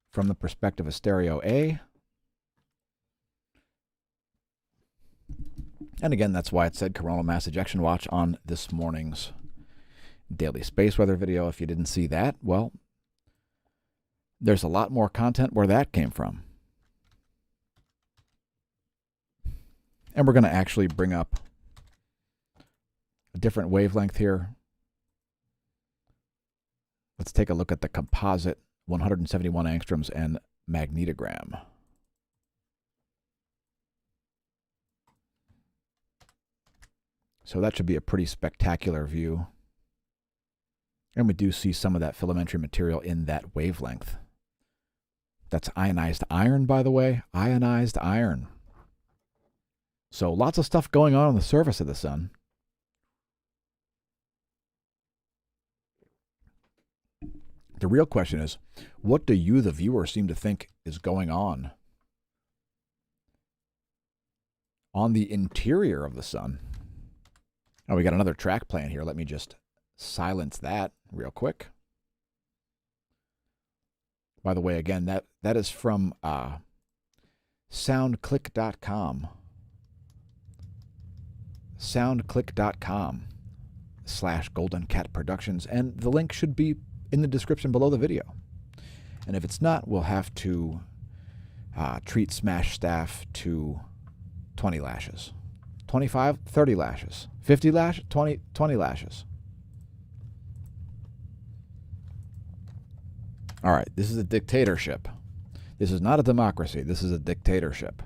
from the perspective of stereo A. And again, that's why it said coronal mass ejection watch on this morning's daily space weather video. If you didn't see that, well, there's a lot more content where that came from. And we're going to actually bring up a different wavelength here. Let's take a look at the composite 171 angstroms and magnetogram. So that should be a pretty spectacular view. And we do see some of that filamentary material in that wavelength. That's ionized iron, by the way. Ionized iron. So lots of stuff going on the surface of the sun. The real question is, what do you, the viewer, seem to think is going on the interior of the sun? Oh, we got another track playing here. Let me just silence that real quick. By the way, again, that is from soundclick.com. Soundclick.com/Golden Cat Productions. And the link should be in the description below the video. And if it's not, we'll have to treat smAsho staff to 20 lashes. 25, 30 lashes. 50 lashes, 20 lashes. All right, this is a dictatorship. This is not a democracy. This is a dictatorship.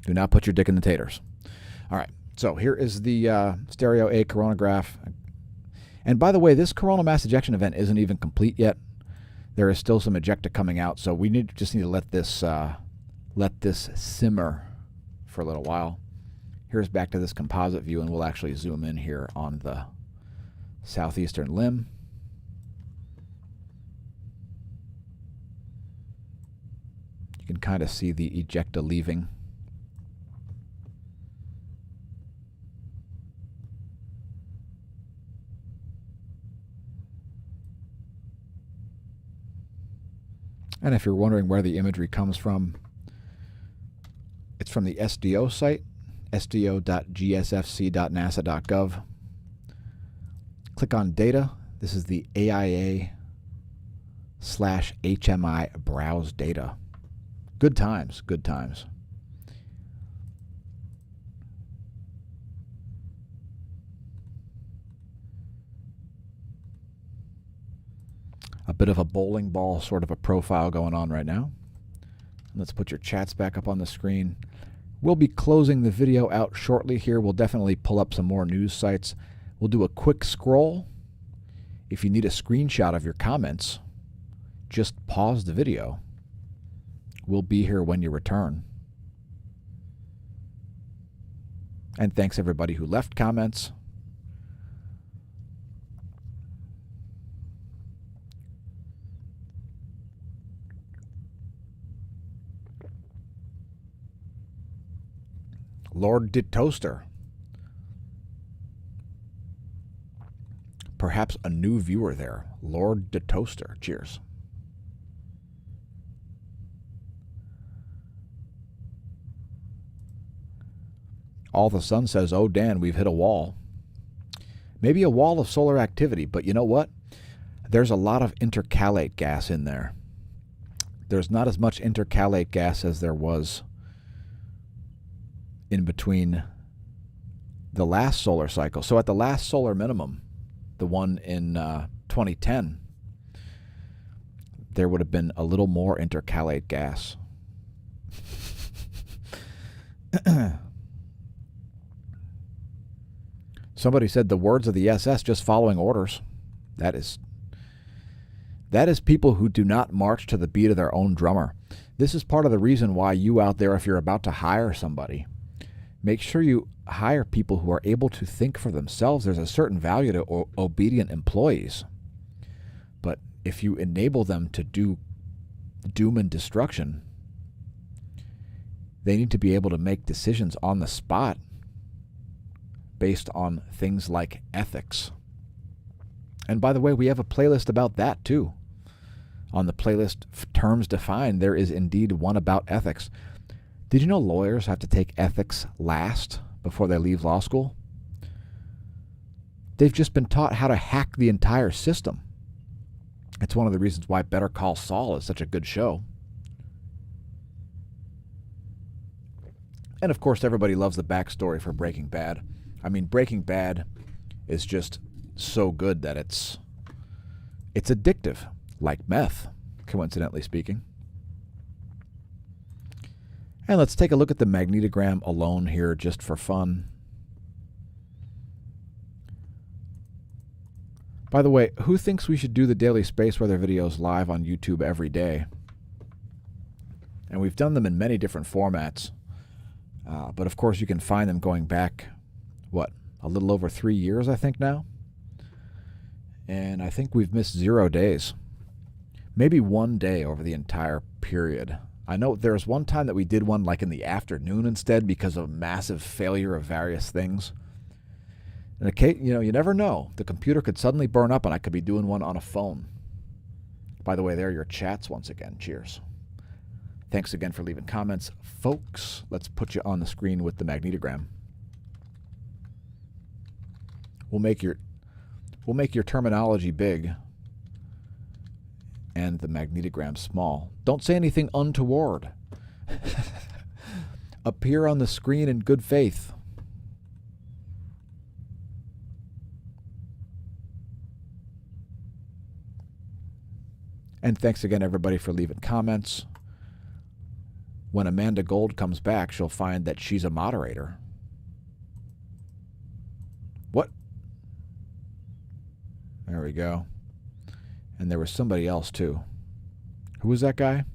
Do not put your dick in the taters. All right, so here is the stereo A coronagraph. And by the way, this coronal mass ejection event isn't even complete yet. There is still some ejecta coming out, so we just need to let this simmer for a little while. Here's back to this composite view, and we'll actually zoom in here on the southeastern limb. You can kind of see the ejecta leaving. And if you're wondering where the imagery comes from, it's from the SDO site, sdo.gsfc.nasa.gov. Click on data. This is the AIA/HMI browse data. Good times, good times. A bit of a bowling ball sort of a profile going on right now. Let's put your chats back up on the screen. We'll be closing the video out shortly here. We'll definitely pull up some more news sites. We'll do a quick scroll. If you need a screenshot of your comments, just pause the video. We'll be here when you return. And thanks everybody who left comments. Lord de Toaster. Perhaps a new viewer there. Lord de Toaster. Cheers. All the sun says, oh, Dan, we've hit a wall. Maybe a wall of solar activity, but you know what? There's a lot of intercalate gas in there. There's not as much intercalate gas as there was in between the last solar cycle. So at the last solar minimum, the one in 2010, there would have been a little more intercalate gas. Somebody said the words of the SS just following orders. That is people who do not march to the beat of their own drummer. This is part of the reason why you out there, if you're about to hire somebody, make sure you hire people who are able to think for themselves. There's a certain value to obedient employees. But if you enable them to do doom and destruction, they need to be able to make decisions on the spot based on things like ethics. And by the way, we have a playlist about that too. On the playlist Terms Defined, there is indeed one about ethics. Did you know lawyers have to take ethics last before they leave law school? They've just been taught how to hack the entire system. It's one of the reasons why Better Call Saul is such a good show. And of course, everybody loves the backstory for Breaking Bad. I mean, Breaking Bad is just so good that it's addictive, like meth, coincidentally speaking. And let's take a look at the magnetogram alone here just for fun. By the way, who thinks we should do the daily space weather videos live on YouTube every day? And we've done them in many different formats. But of course, you can find them going back, a little over 3 years, I think now. And I think we've missed 0 days. Maybe 1 day over the entire period. I know there was one time that we did one like in the afternoon instead because of massive failure of various things. And you never know. The computer could suddenly burn up and I could be doing one on a phone. By the way, there are your chats once again. Cheers. Thanks again for leaving comments. Folks, let's put you on the screen with the magnetogram. We'll make your terminology big and the magnetogram small. Don't say anything untoward. Appear on the screen in good faith. And thanks again, everybody, for leaving comments. When Amanda Gold comes back, she'll find that she's a moderator. What? There we go. And there was somebody else, too. Who was that guy?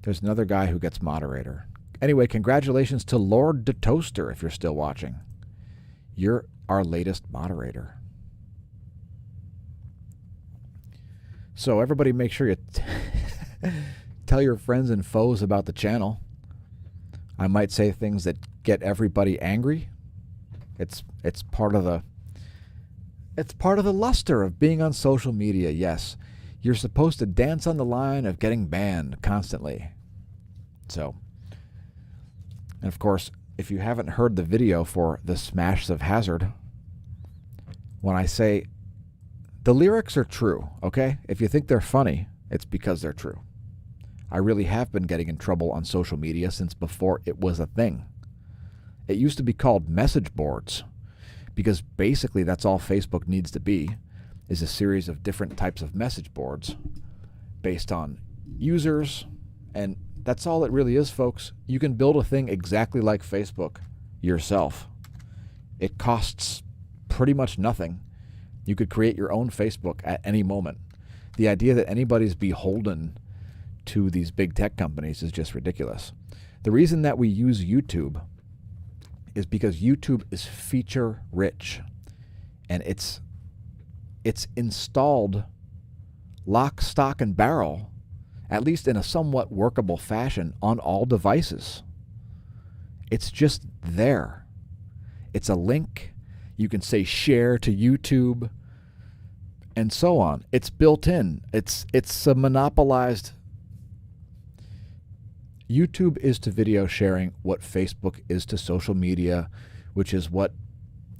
There's another guy who gets moderator. Anyway, congratulations to Lord the Toaster, if you're still watching. You're our latest moderator. So everybody make sure you tell your friends and foes about the channel. I might say things that get everybody angry. It's part of the luster of being on social media. Yes, you're supposed to dance on the line of getting banned constantly. So, and of course, if you haven't heard the video for the Smash of Hazard, when I say the lyrics are true, okay? If you think they're funny, it's because they're true. I really have been getting in trouble on social media since before it was a thing. It used to be called message boards, because basically that's all Facebook needs to be, is a series of different types of message boards based on users, and that's all it really is, folks. You can build a thing exactly like Facebook yourself. It costs pretty much nothing. You could create your own Facebook at any moment. The idea that anybody's beholden to these big tech companies is just ridiculous. The reason that we use YouTube is because YouTube is feature rich, and it's installed lock, stock, and barrel, at least in a somewhat workable fashion, on all devices. It's just there. It's a link. You can say share to YouTube and so on. It's built in. It's a monopolized. YouTube is to video sharing what Facebook is to social media, which is what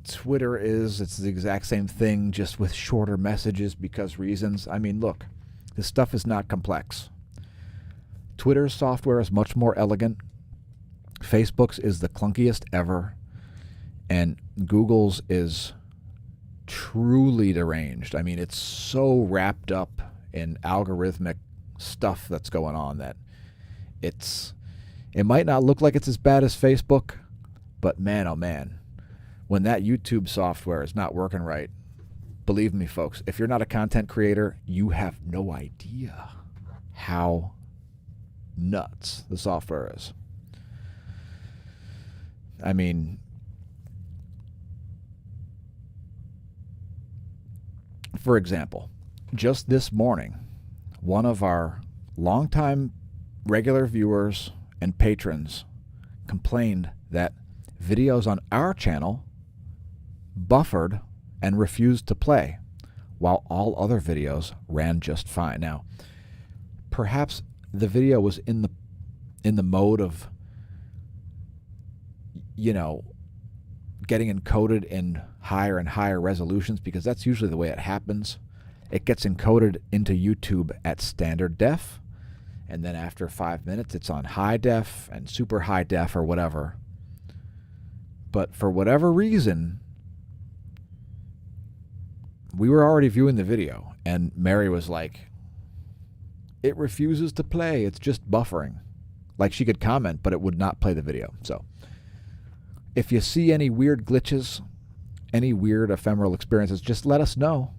Twitter is. It's the exact same thing, just with shorter messages because reasons. I mean, look, this stuff is not complex. Twitter's software is much more elegant. Facebook's is the clunkiest ever. And Google's is truly deranged. I mean, it's so wrapped up in algorithmic stuff that's going on that it might not look like it's as bad as Facebook, but man, oh man, when that YouTube software is not working right, believe me, folks, if you're not a content creator, you have no idea how nuts the software is. I mean, for example, just this morning, one of our longtime regular viewers and patrons complained that videos on our channel buffered and refused to play while all other videos ran just fine. Now, perhaps the video was in the mode of, you know, getting encoded in higher and higher resolutions, because that's usually the way it happens. It gets encoded into YouTube at standard def, and then after 5 minutes it's on high def and super high def or whatever. But for whatever reason, we were already viewing the video, and Mary was like, it refuses to play, it's just buffering. Like, she could comment, but it would not play the video. So if you see any weird glitches, any weird ephemeral experiences, just let us know.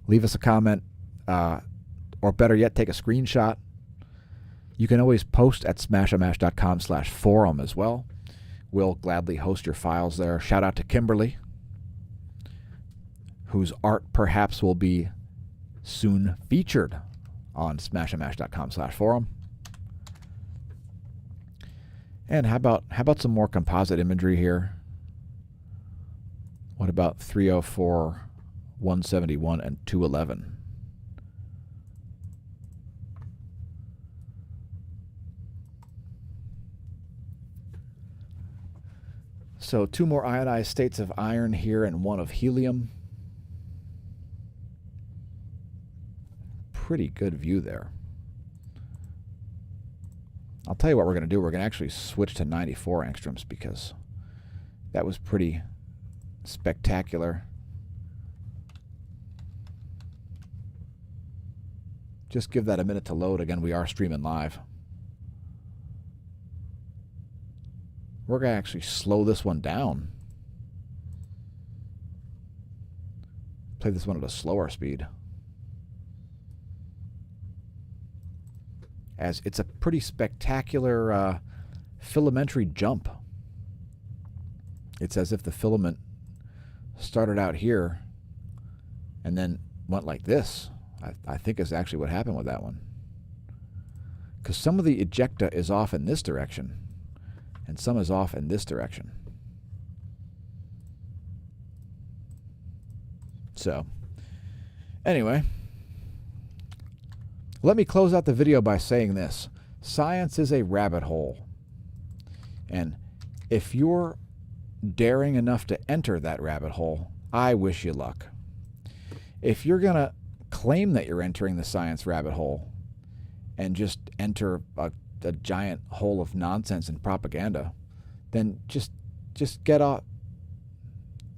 Leave us a comment, or better yet, take a screenshot. You can always post at smAsho.com/forum as well. We'll gladly host your files there. Shout out to Kimberly, whose art perhaps will be soon featured on smAsho.com/forum. And how about some more composite imagery here? What about 304, 171, and 211? So 2 more ionized states of iron here and 1 of helium. Pretty good view there. I'll tell you what we're going to do. We're going to actually switch to 94 angstroms because that was pretty spectacular. Just give that a minute to load. Again, we are streaming live. We're going to actually slow this one down. Play this one at a slower speed, as it's a pretty spectacular filamentary jump. It's as if the filament started out here and then went like this. I think is actually what happened with that one. Because some of the ejecta is off in this direction, and some is off in this direction. So, anyway, let me close out the video by saying this. Science is a rabbit hole. And if you're daring enough to enter that rabbit hole, I wish you luck. If you're going to claim that you're entering the science rabbit hole and just enter a giant hole of nonsense and propaganda, then just get off.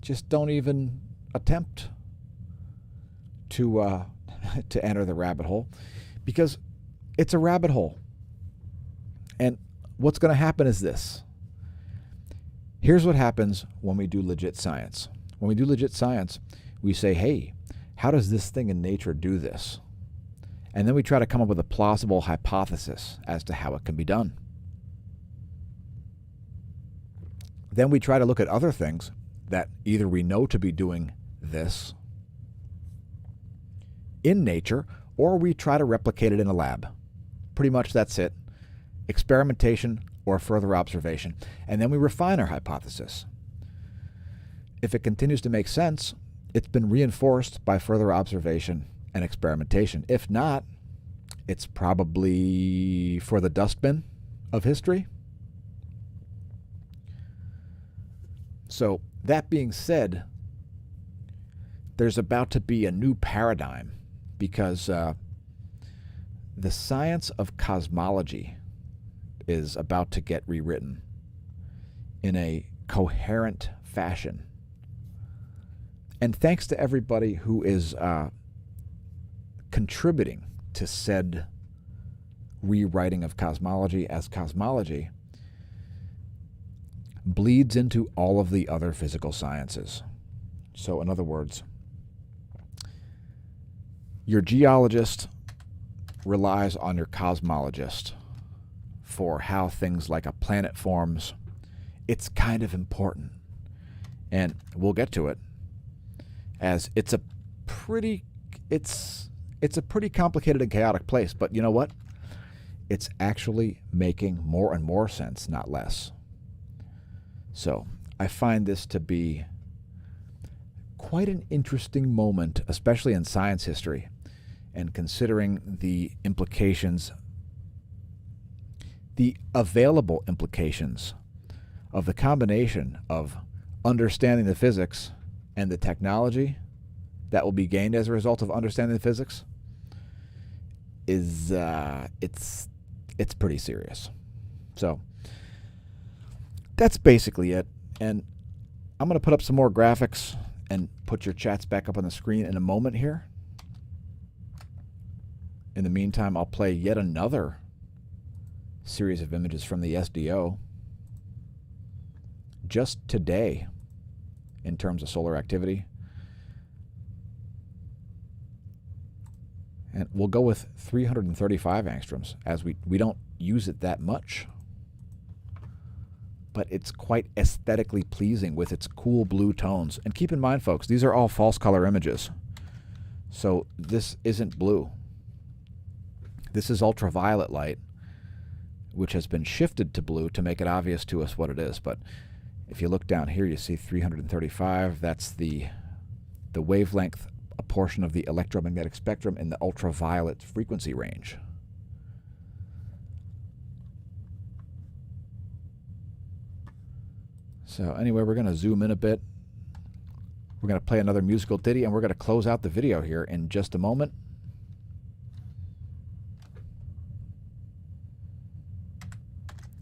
Just don't even attempt to enter the rabbit hole, because it's a rabbit hole. And what's going to happen is this. Here's what happens when we do legit science. When we do legit science, we say, hey, how does this thing in nature do this? And then we try to come up with a plausible hypothesis as to how it can be done. Then we try to look at other things that either we know to be doing this in nature, or we try to replicate it in a lab. Pretty much that's it. Experimentation or further observation. And then we refine our hypothesis. If it continues to make sense, it's been reinforced by further observation and experimentation. If not, it's probably for the dustbin of history. So, that being said, there's about to be a new paradigm, because the science of cosmology is about to get rewritten in a coherent fashion. And thanks to everybody who is contributing to said rewriting of cosmology, as cosmology bleeds into all of the other physical sciences. So in other words, your geologist relies on your cosmologist for how things like a planet forms. It's kind of important. And we'll get to it, as it's a pretty complicated and chaotic place. But you know what? It's actually making more and more sense, not less. So I find this to be quite an interesting moment, especially in science history, and considering the implications, the available implications of the combination of understanding the physics and the technology that will be gained as a result of understanding the physics is it's pretty serious. So that's basically it. And I'm going to put up some more graphics and put your chats back up on the screen in a moment here. In the meantime, I'll play yet another series of images from the SDO just today in terms of solar activity. And we'll go with 335 angstroms, as we don't use it that much. But it's quite aesthetically pleasing with its cool blue tones. And keep in mind, folks, these are all false color images. So this isn't blue. This is ultraviolet light, which has been shifted to blue to make it obvious to us what it is. But if you look down here, you see 335. That's the wavelength, a portion of the electromagnetic spectrum in the ultraviolet frequency range. So anyway, we're going to zoom in a bit. We're going to play another musical ditty, and we're going to close out the video here in just a moment.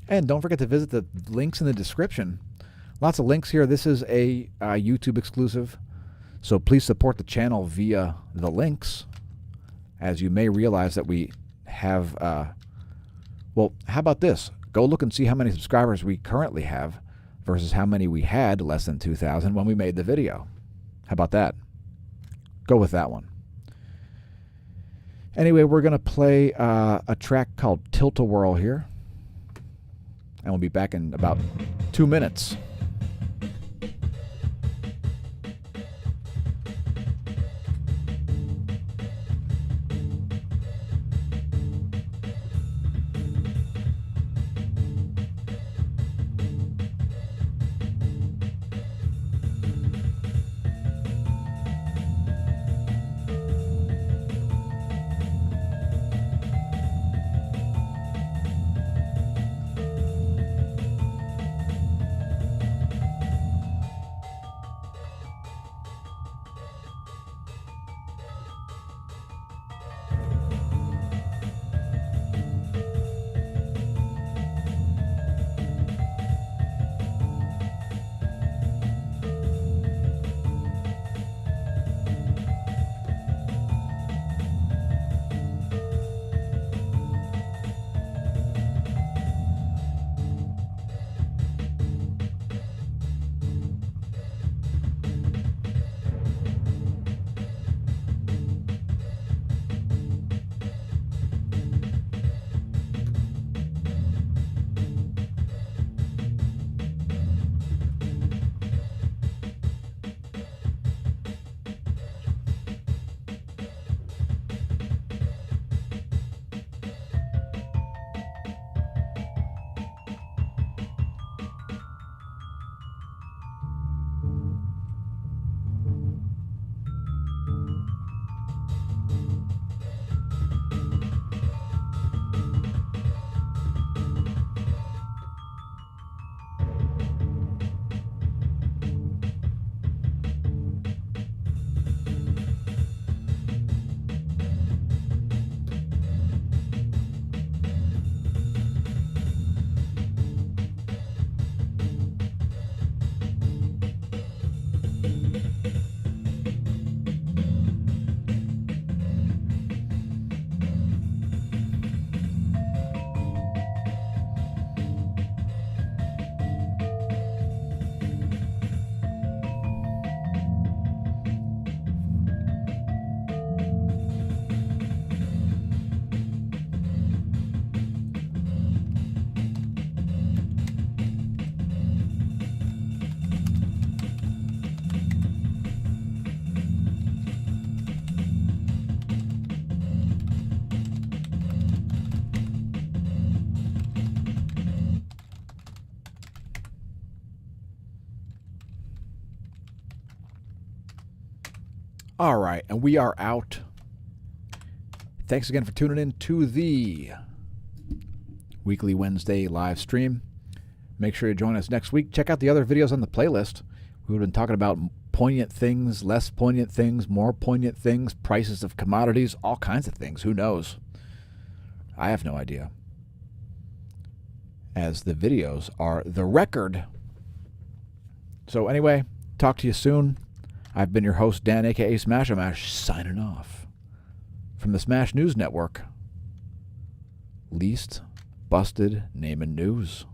And don't forget to visit the links in the description. Lots of links here. This is a YouTube exclusive, so please support the channel via the links, as you may realize that we have, well, how about this? Go look and see how many subscribers we currently have versus how many we had less than 2,000 when we made the video. How about that? Go with that one. Anyway, we're going to play a track called Tilt-A-Whirl here, and we'll be back in about 2 minutes. All right, and we are out. Thanks again for tuning in to the weekly Wednesday live stream. Make sure you join us next week. Check out the other videos on the playlist. We've been talking about poignant things, less poignant things, more poignant things, prices of commodities, all kinds of things. Who knows? I have no idea. As the videos are the record. So anyway, talk to you soon. I've been your host, Dan, a.k.a. smAsho, signing off from the Smash News Network. Least busted naming news.